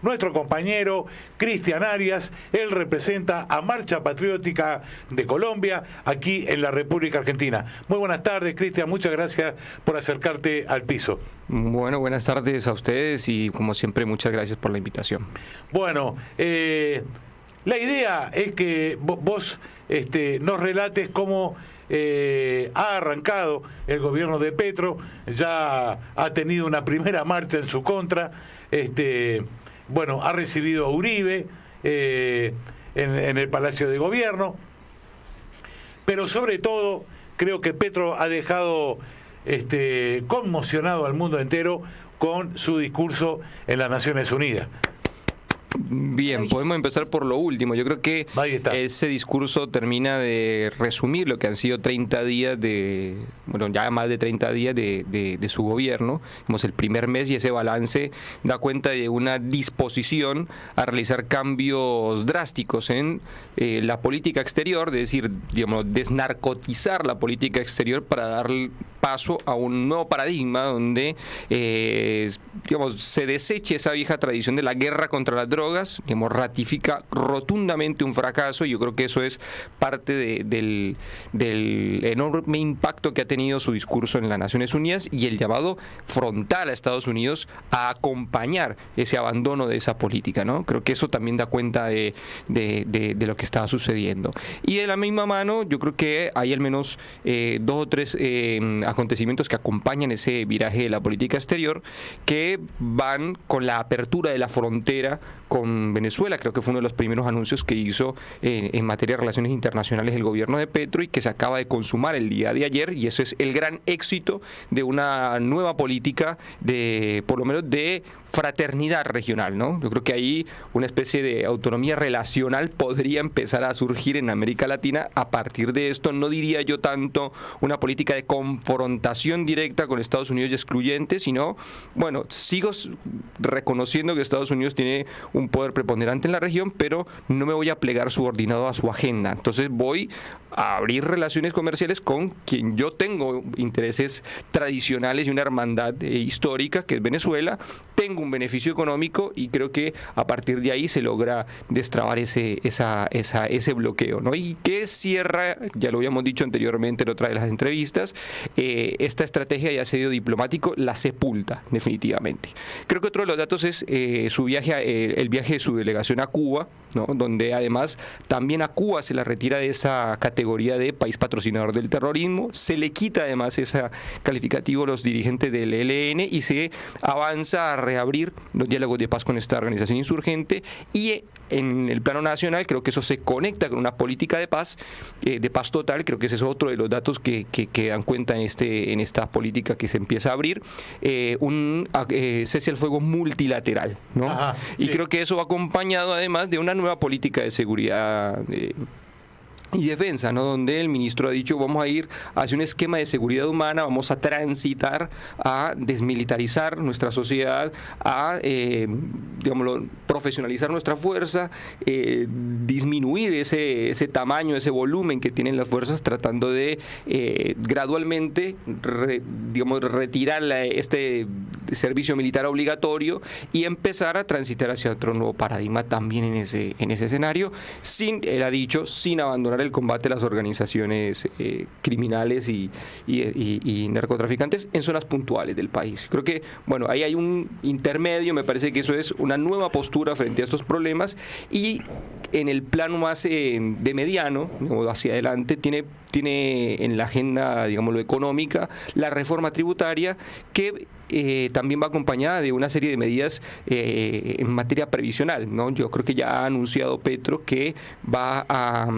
nuestro compañero Cristian Arias. Él representa a Marcha Patriótica de Colombia aquí en la República Argentina. Muy buenas tardes, Cristian, muchas gracias por acercarte al piso. Bueno, buenas tardes a ustedes y como siempre muchas gracias por la invitación. Bueno, la idea es que vos nos relates cómo ha arrancado el gobierno de Petro. Ya ha tenido una primera marcha en su contra. Bueno, ha recibido a Uribe en el Palacio de Gobierno. Pero sobre todo, creo que Petro ha dejado conmocionado al mundo entero con su discurso en las Naciones Unidas. Bien, podemos empezar por lo último. Yo creo que ese discurso termina de resumir lo que han sido 30 días ya más de 30 días de su gobierno. Vemos el primer mes y ese balance da cuenta de una disposición a realizar cambios drásticos en la política exterior, es decir, desnarcotizar la política exterior para dar paso a un nuevo paradigma donde se deseche esa vieja tradición de la guerra contra las drogas, ratifica rotundamente un fracaso, y yo creo que eso es parte del enorme impacto que ha tenido su discurso en las Naciones Unidas y el llamado frontal a Estados Unidos a acompañar ese abandono de esa política, ¿no? Creo que eso también da cuenta de lo que está sucediendo. Y de la misma mano, yo creo que hay al menos 2 o 3 acontecimientos que acompañan ese viraje de la política exterior, que van con la apertura de la frontera con Venezuela. Creo que fue uno de los primeros anuncios que hizo en materia de relaciones internacionales el gobierno de Petro y que se acaba de consumar el día de ayer, y eso es el gran éxito de una nueva política por lo menos de fraternidad regional, ¿no? Yo creo que ahí una especie de autonomía relacional podría empezar a surgir en América Latina a partir de esto. No diría yo tanto una política de confrontación directa con Estados Unidos y excluyente, sino, bueno, sigo reconociendo que Estados Unidos tiene un poder preponderante en la región, pero no me voy a plegar subordinado a su agenda. Entonces voy a abrir relaciones comerciales con quien yo tengo intereses tradicionales y una hermandad histórica, que es Venezuela. Tengo un beneficio económico y creo que a partir de ahí se logra destrabar ese bloqueo, ¿no? Y que cierra, ya lo habíamos dicho anteriormente en otra de las entrevistas, esta estrategia ya sido diplomático, la sepulta definitivamente. Creo que otro de los datos es el viaje de su delegación a Cuba, ¿no? Donde además también a Cuba se la retira de esa categoría de país patrocinador del terrorismo, se le quita además ese calificativo a los dirigentes del ELN y se avanza a reabrir los diálogos de paz con esta organización insurgente. Y en el plano nacional creo que eso se conecta con una política de paz total. Creo que ese es otro de los datos que dan cuenta en esta política que se empieza a abrir, un cese al fuego multilateral, ¿no? Ajá, sí. Y creo que eso va acompañado además de una nueva política de seguridad y defensa, ¿no? Donde el ministro ha dicho: vamos a ir hacia un esquema de seguridad humana, vamos a transitar a desmilitarizar nuestra sociedad, a profesionalizar nuestra fuerza, disminuir ese tamaño, ese volumen que tienen las fuerzas, tratando de gradualmente retirar este servicio militar obligatorio y empezar a transitar hacia otro nuevo paradigma también en ese escenario, él ha dicho, sin abandonar el combate a las organizaciones criminales y narcotraficantes en zonas puntuales del país. Creo que, bueno, ahí hay un intermedio. Me parece que eso es una nueva postura frente a estos problemas, y en el plano más de mediano, hacia adelante, tiene en la agenda, lo económica, la reforma tributaria, que también va acompañada de una serie de medidas en materia previsional, ¿no? Yo creo que ya ha anunciado Petro que va a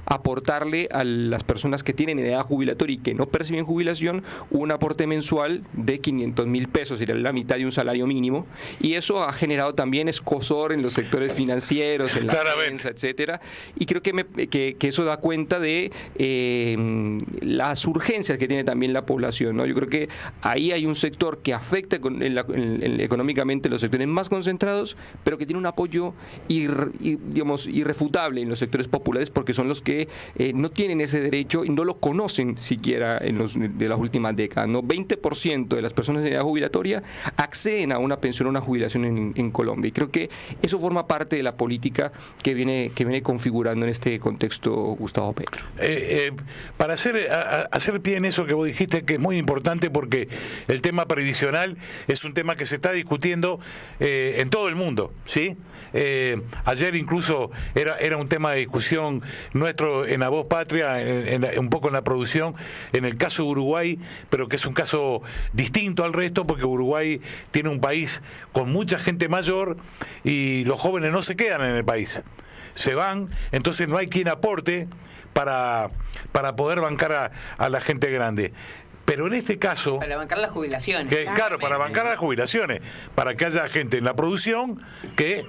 aportarle a las personas que tienen edad jubilatoria y que no perciben jubilación un aporte mensual de 500.000 pesos, sería la mitad de un salario mínimo, y eso ha generado también escozor en los sectores financieros, en la prensa, etcétera, y creo que eso da cuenta de las urgencias que tiene también la población, ¿no? Yo creo que ahí hay un sector sector que afecta económicamente los sectores más concentrados, pero que tiene un apoyo digamos, irrefutable en los sectores populares, porque son los que no tienen ese derecho y no lo conocen siquiera de las últimas décadas, ¿no? 20% de las personas en edad jubilatoria acceden a una pensión o una jubilación en Colombia. Y creo que eso forma parte de la política que viene configurando en este contexto Gustavo Petro. Para hacer pie en eso que vos dijiste, que es muy importante, porque el tema previsional es un tema que se está discutiendo en todo el mundo, ¿sí? Ayer incluso era un tema de discusión nuestro en La Voz Patria, un poco en la producción, en el caso de Uruguay, pero que es un caso distinto al resto, porque Uruguay tiene un país con mucha gente mayor y los jóvenes no se quedan en el país, se van, entonces no hay quien aporte para poder bancar a la gente grande. Pero en este caso... Para bancar las jubilaciones. Claro, para bancar las jubilaciones, para que haya gente en la producción que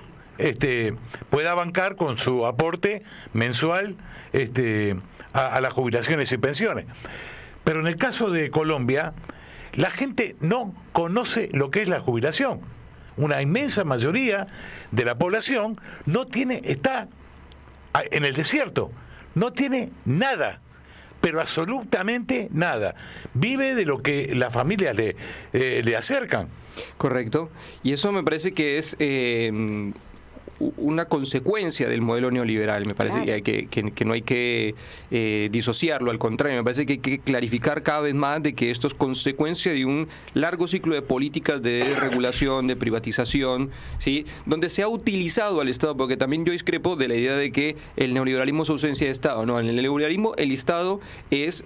pueda bancar con su aporte mensual a las jubilaciones y pensiones. Pero en el caso de Colombia, la gente no conoce lo que es la jubilación. Una inmensa mayoría de la población está en el desierto, no tiene nada, pero absolutamente nada. Vive de lo que las familias le acercan. Correcto. Y eso me parece que es una consecuencia del modelo neoliberal. Me parece que no hay que disociarlo, al contrario, me parece que hay que clarificar cada vez más de que esto es consecuencia de un largo ciclo de políticas de regulación, de privatización, ¿sí? Donde se ha utilizado al Estado, porque también yo discrepo de la idea de que el neoliberalismo es ausencia de Estado. No, en el neoliberalismo el Estado es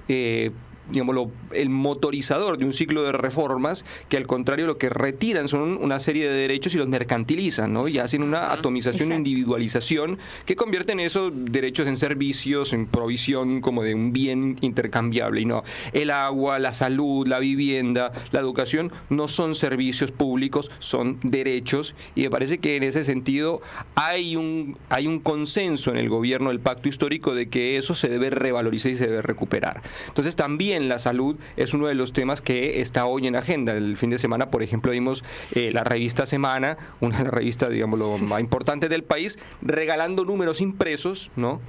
digámoslo, el motorizador de un ciclo de reformas que, al contrario, lo que retiran son una serie de derechos y los mercantilizan, ¿no? Y hacen una atomización e individualización que convierten esos derechos en servicios, en provisión como de un bien intercambiable. Y no, el agua, la salud, la vivienda, la educación no son servicios públicos, son derechos, y me parece que en ese sentido hay un consenso en el gobierno del pacto histórico de que eso se debe revalorizar y se debe recuperar. Entonces también la salud es uno de los temas que está hoy en agenda. El fin de semana, por ejemplo, vimos la revista Semana, una de las revistas, digámoslo, más importantes del país, regalando números impresos, ¿no?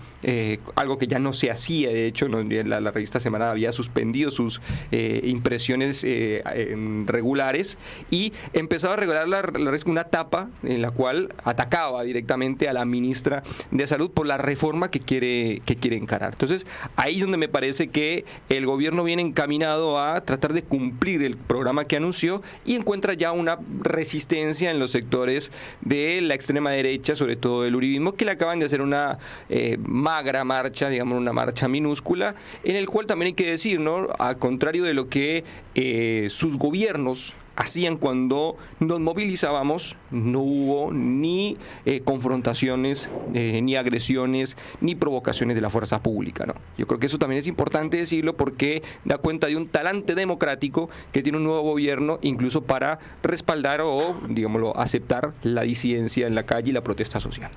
Algo que ya no se hacía, de hecho, ¿no? La revista Semana había suspendido sus impresiones regulares y empezaba a regalar una tapa en la cual atacaba directamente a la ministra de Salud por la reforma que quiere encarar. Entonces, ahí es donde me parece que el gobierno viene encaminado a tratar de cumplir el programa que anunció y encuentra ya una resistencia en los sectores de la extrema derecha, sobre todo del uribismo, que le acaban de hacer una magra marcha, digamos una marcha minúscula, en el cual también hay que decir, ¿no? Al contrario de lo que sus gobiernos hacían cuando nos movilizábamos, no hubo ni confrontaciones, ni agresiones, ni provocaciones de la fuerza pública, ¿no? Yo creo que eso también es importante decirlo porque da cuenta de un talante democrático que tiene un nuevo gobierno, incluso para respaldar o, digámoslo, aceptar la disidencia en la calle y la protesta social.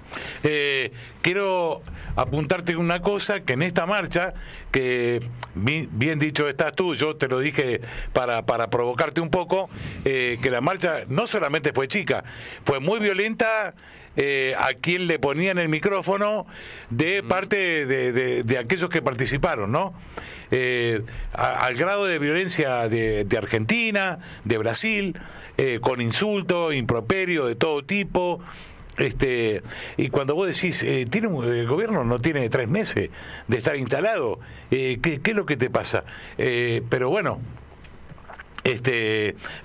Quiero apuntarte una cosa, que en esta marcha, que bien dicho estás tú, yo te lo dije para provocarte un poco, que la marcha no solamente fue chica, fue muy violenta, a quien le ponían el micrófono de parte de aquellos que participaron, ¿no? Al grado de violencia de Argentina, de Brasil, con insultos, improperio de todo tipo. Y cuando vos decís, el gobierno no tiene 3 meses de estar instalado, ¿qué es lo que te pasa? Pero bueno,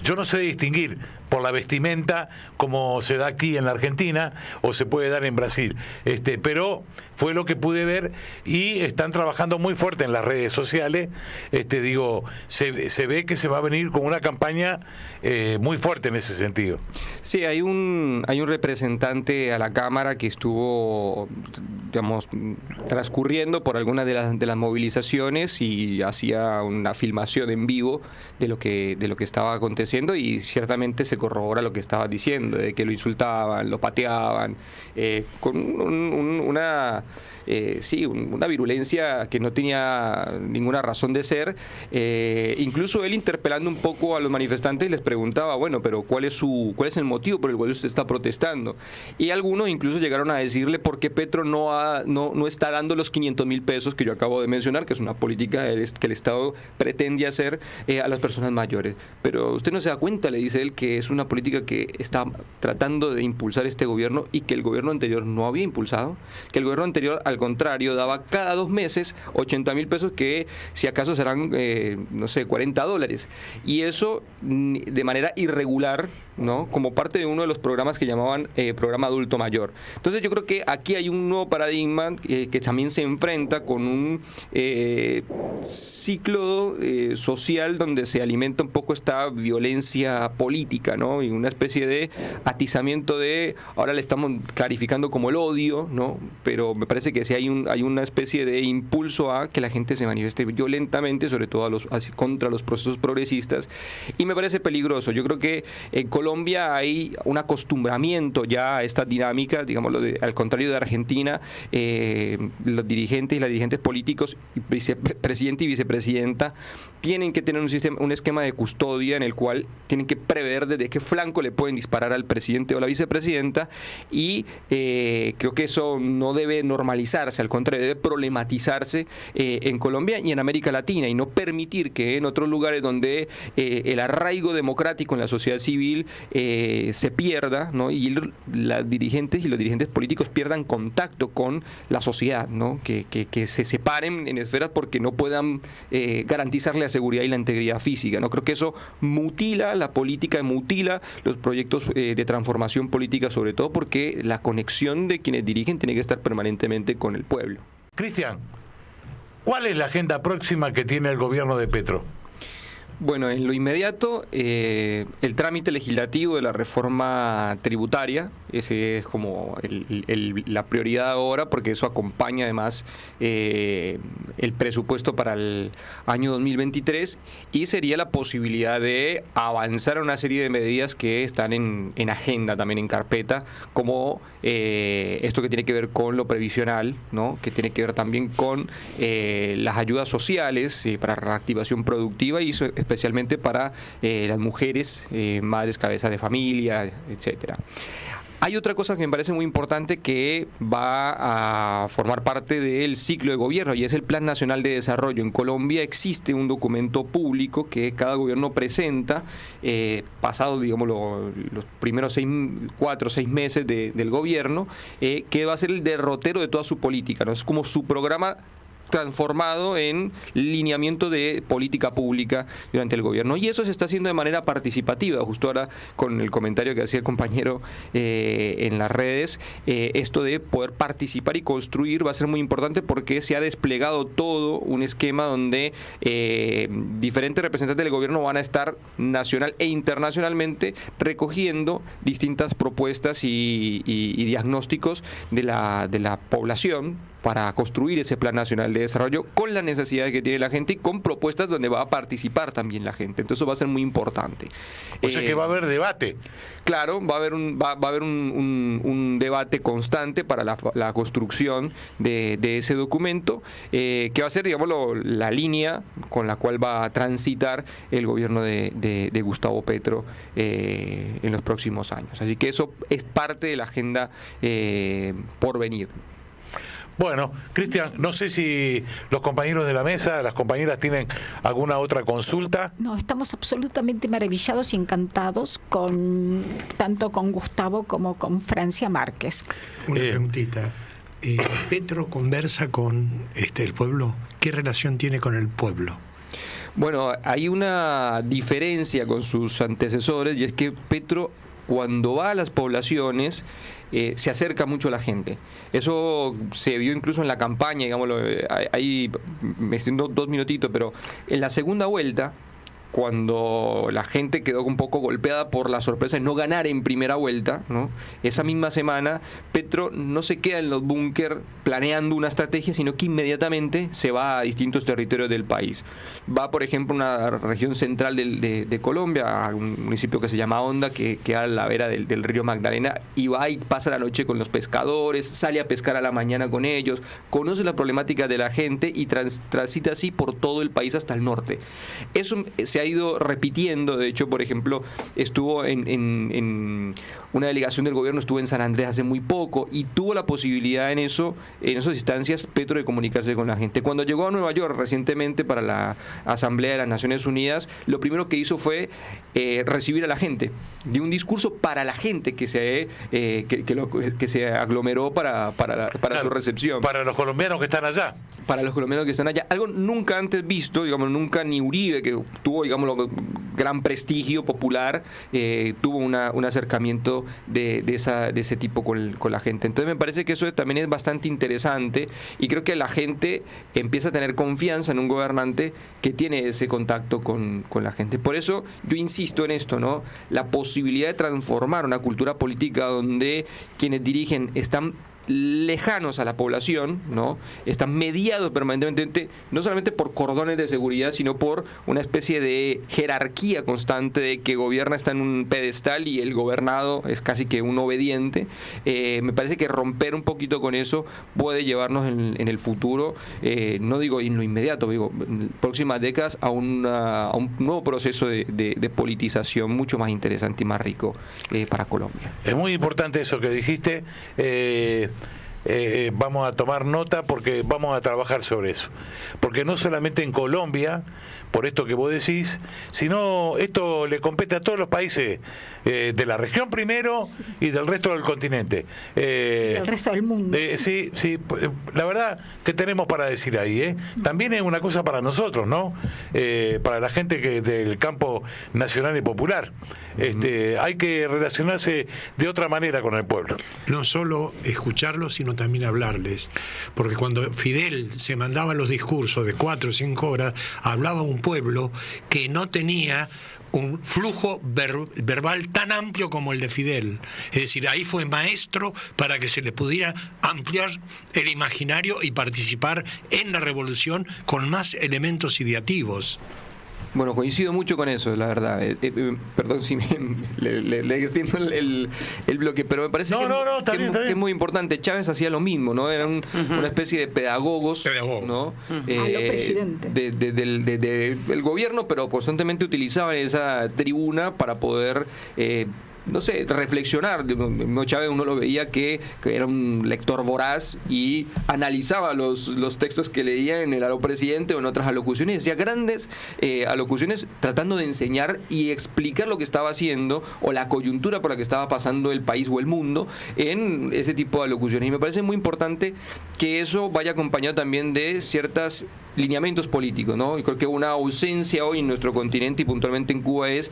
yo no sé distinguir por la vestimenta como se da aquí en la Argentina o se puede dar en Brasil, pero fue lo que pude ver y están trabajando muy fuerte en las redes sociales. Se ve que se va a venir con una campaña muy fuerte en ese sentido. Sí, hay un representante a la Cámara que estuvo, digamos, transcurriendo por algunas de las movilizaciones y hacía una filmación en vivo de lo que estaba aconteciendo, y ciertamente se corrobora lo que estabas diciendo, de que lo insultaban, lo pateaban, con una virulencia que no tenía ninguna razón de ser. Incluso él, interpelando un poco a los manifestantes, les preguntaba, bueno, pero ¿cuál es el motivo por el cual usted está protestando? Y algunos incluso llegaron a decirle por qué Petro no está dando los 500.000 pesos que yo acabo de mencionar, que es una política que el Estado pretende hacer a las personas mayores. Pero usted no se da cuenta, le dice él, que es una política que está tratando de impulsar este gobierno y que el gobierno anterior no había impulsado, que el gobierno anterior, al contrario, daba cada 2 meses 80.000 pesos, que si acaso serán, $40. Y eso de manera irregular, ¿no? Como parte de uno de los programas que llamaban programa adulto mayor. Entonces yo creo que aquí hay un nuevo paradigma que también se enfrenta con un ciclo social donde se alimenta un poco esta violencia política, ¿no? Y una especie de atizamiento ahora le estamos clarificando como el odio, ¿no? Pero me parece que sí hay una especie de impulso a que la gente se manifieste violentamente, sobre todo contra los procesos progresistas, y me parece peligroso. Yo creo que en Colombia hay un acostumbramiento ya a esta dinámica, digámoslo, al contrario de Argentina. Los dirigentes y las dirigentes políticos, presidente y vicepresidenta, tienen que tener un esquema de custodia en el cual tienen que prever desde qué flanco le pueden disparar al presidente o la vicepresidenta, y creo que eso no debe normalizarse, al contrario, debe problematizarse en Colombia y en América Latina, y no permitir que en otros lugares donde el arraigo democrático en la sociedad civil se pierda, ¿no? Y las dirigentes y los dirigentes políticos pierdan contacto con la sociedad, ¿no? Que se separen en esferas porque no puedan garantizarle la seguridad y la integridad física, ¿no? Creo que eso mutila la política, mutila los proyectos de transformación política, sobre todo porque la conexión de quienes dirigen tiene que estar permanentemente con el pueblo. Cristian, ¿cuál es la agenda próxima que tiene el gobierno de Petro? Bueno, en lo inmediato, el trámite legislativo de la reforma tributaria, ese es como la prioridad ahora, porque eso acompaña además el presupuesto para el año 2023, y sería la posibilidad de avanzar a una serie de medidas que están en agenda, también en carpeta, como esto que tiene que ver con lo previsional, ¿no? Que tiene que ver también con las ayudas sociales para reactivación productiva, y eso especialmente para las mujeres, madres, cabezas de familia, etcétera. Hay otra cosa que me parece muy importante que va a formar parte del ciclo de gobierno, y es el Plan Nacional de Desarrollo. En Colombia existe un documento público que cada gobierno presenta, pasado, digamos, los primeros 4 o 6 meses del gobierno, que va a ser el derrotero de toda su política, ¿no? Es como su programa transformado en lineamiento de política pública durante el gobierno, y eso se está haciendo de manera participativa. Justo ahora, con el comentario que hacía el compañero en las redes, esto de poder participar y construir va a ser muy importante, porque se ha desplegado todo un esquema donde diferentes representantes del gobierno van a estar nacional e internacionalmente recogiendo distintas propuestas y diagnósticos de la población, para construir ese Plan Nacional de Desarrollo con las necesidades que tiene la gente y con propuestas donde va a participar también la gente. Entonces eso va a ser muy importante. O sea que va a haber debate. Claro, va a haber un debate constante para la construcción de ese documento, que va a ser, digamos, la línea con la cual va a transitar el gobierno de Gustavo Petro en los próximos años. Así que eso es parte de la agenda por venir. Bueno, Cristian, no sé si los compañeros de la mesa, las compañeras, tienen alguna otra consulta. No, estamos absolutamente maravillados y encantados tanto con Gustavo como con Francia Márquez. Una preguntita. ¿Petro conversa con el pueblo? ¿Qué relación tiene con el pueblo? Bueno, hay una diferencia con sus antecesores, y es que Petro, cuando va a las poblaciones, se acerca mucho a la gente. Eso se vio incluso en la campaña, digámoslo. Ahí me extiendo 2 minutitos, pero en la segunda vuelta, cuando la gente quedó un poco golpeada por la sorpresa de no ganar en primera vuelta, ¿no? Esa misma semana Petro no se queda en los búnker planeando una estrategia, sino que inmediatamente se va a distintos territorios del país. Va, por ejemplo, a una región central de Colombia, a un municipio que se llama Honda, que queda a la vera del río Magdalena, y va y pasa la noche con los pescadores, sale a pescar a la mañana con ellos, conoce la problemática de la gente y transita así por todo el país hasta el norte. Eso se ha ido repitiendo. De hecho, por ejemplo, estuvo en una delegación del gobierno, estuvo en San Andrés hace muy poco y tuvo la posibilidad en esas instancias Petro de comunicarse con la gente. Cuando llegó a Nueva York recientemente para la Asamblea de las Naciones Unidas, lo primero que hizo fue recibir a la gente, dio un discurso para la gente que se aglomeró para su recepción. Para los colombianos que están allá. Para los colombianos que están allá. Algo nunca antes visto, digamos, nunca ni Uribe, que tuvo, digamos, gran prestigio popular, tuvo un acercamiento de ese tipo con la gente. Entonces me parece que eso también es bastante interesante y creo que la gente empieza a tener confianza en un gobernante que tiene ese contacto con la gente. Por eso yo insisto en esto, ¿no? La posibilidad de transformar una cultura política donde quienes dirigen están lejanos a la población, ¿no? Están mediados permanentemente, no solamente por cordones de seguridad, sino por una especie de jerarquía constante de que gobierna está en un pedestal y el gobernado es casi que un obediente. Me parece que romper un poquito con eso puede llevarnos en el futuro, no digo en lo inmediato, digo en próximas décadas, a un nuevo proceso de politización mucho más interesante y más rico para Colombia. Es muy importante eso que dijiste. Vamos a tomar nota porque vamos a trabajar sobre eso. Porque no solamente en Colombia, por esto que vos decís, sino esto le compete a todos los países de la región primero y del resto del continente. Del resto del mundo. Sí, la verdad que tenemos para decir ahí. También es una cosa para nosotros, ¿no? Para la gente del campo nacional y popular. Hay que relacionarse de otra manera con el pueblo. No solo escucharlos, sino también hablarles. Porque cuando Fidel se mandaba los discursos de 4 o 5 horas, hablaba un pueblo que no tenía un flujo verbal tan amplio como el de Fidel. Es decir, ahí fue maestro para que se le pudiera ampliar el imaginario y participar en la revolución con más elementos ideativos. Bueno, coincido mucho con eso, la verdad. Perdón si le extiendo el bloque, pero me parece que es muy importante. Chávez hacía lo mismo, ¿no? Era una especie de pedagogos, ¿no? A lo presidente. Del gobierno, pero constantemente utilizaban esa tribuna para poder no sé, reflexionar. Chávez uno lo veía que era un lector voraz y analizaba los textos que leía en el Aló Presidente o en otras alocuciones, decía grandes alocuciones tratando de enseñar y explicar lo que estaba haciendo o la coyuntura por la que estaba pasando el país o el mundo en ese tipo de alocuciones. Y me parece muy importante que eso vaya acompañado también de ciertos lineamientos políticos, ¿no? Y creo que una ausencia hoy en nuestro continente y puntualmente en Cuba es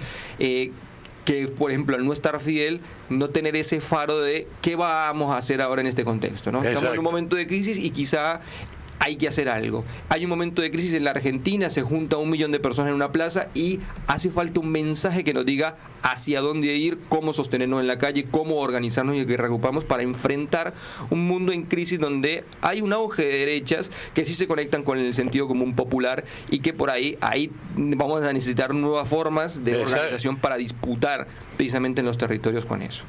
que, por ejemplo, al no estar Fidel, no tener ese faro de qué vamos a hacer ahora en este contexto, ¿no? Estamos en un momento de crisis y quizá hay que hacer algo. Hay un momento de crisis en la Argentina, se junta 1 millón de personas en una plaza y hace falta un mensaje que nos diga hacia dónde ir, cómo sostenernos en la calle, cómo organizarnos y que reagrupamos para enfrentar un mundo en crisis donde hay un auge de derechas que sí se conectan con el sentido común popular y que por ahí vamos a necesitar nuevas formas de organización para disputar precisamente en los territorios con eso.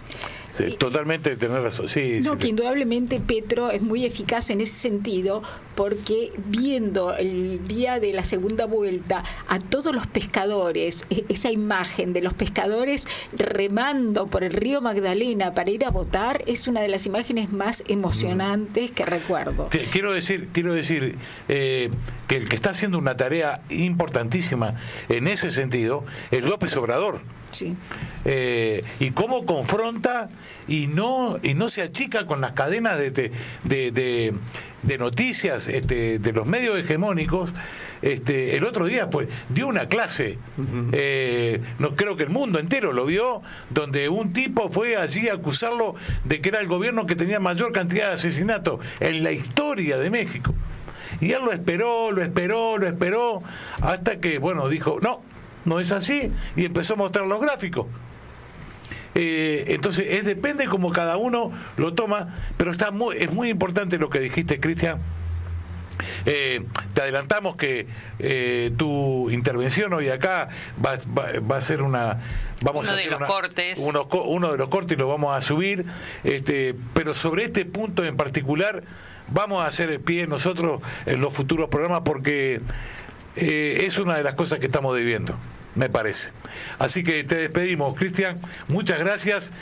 Sí, totalmente tener razón. Sí, no, que indudablemente Petro es muy eficaz en ese sentido, porque viendo el día de la segunda vuelta a todos los pescadores, esa imagen de los pescadores remando por el río Magdalena para ir a votar, es una de las imágenes más emocionantes que recuerdo. Quiero decir que el que está haciendo una tarea importantísima en ese sentido es López Obrador. Sí. Y cómo confronta y no se achica con las cadenas de noticias de los medios hegemónicos. El otro día pues dio una clase, no creo que el mundo entero lo vio, donde un tipo fue allí a acusarlo de que era el gobierno que tenía mayor cantidad de asesinatos en la historia de México. Y él lo esperó, hasta que, bueno, dijo, no, no es así, y empezó a mostrar los gráficos. Entonces, depende como cada uno lo toma, pero es muy importante lo que dijiste, Cristian. Te adelantamos que tu intervención hoy acá va a ser uno de los cortes y lo vamos a subir, pero sobre este punto en particular vamos a hacer el pie nosotros en los futuros programas, porque es una de las cosas que estamos debiendo, me parece. Así que te despedimos, Cristian, muchas gracias.